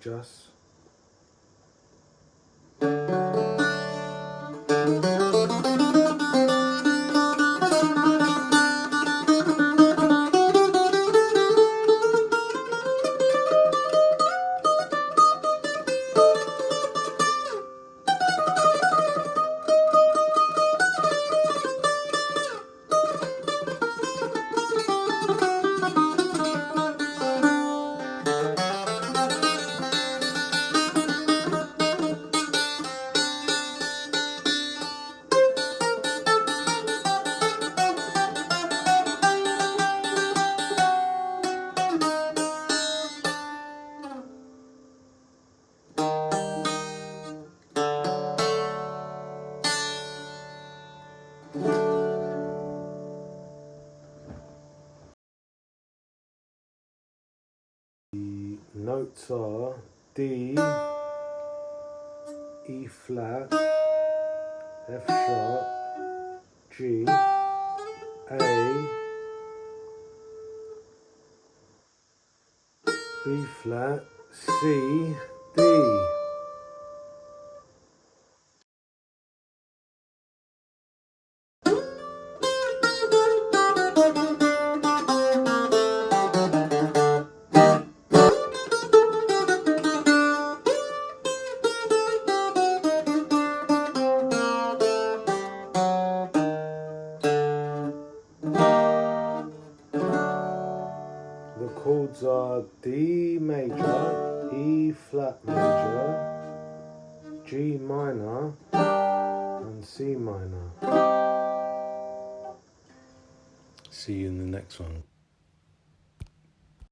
Hijaz. Notes are D, E flat, F sharp, G, A, B flat, C, D. The chords are D major, E flat major, G minor and C minor. See you in the next one.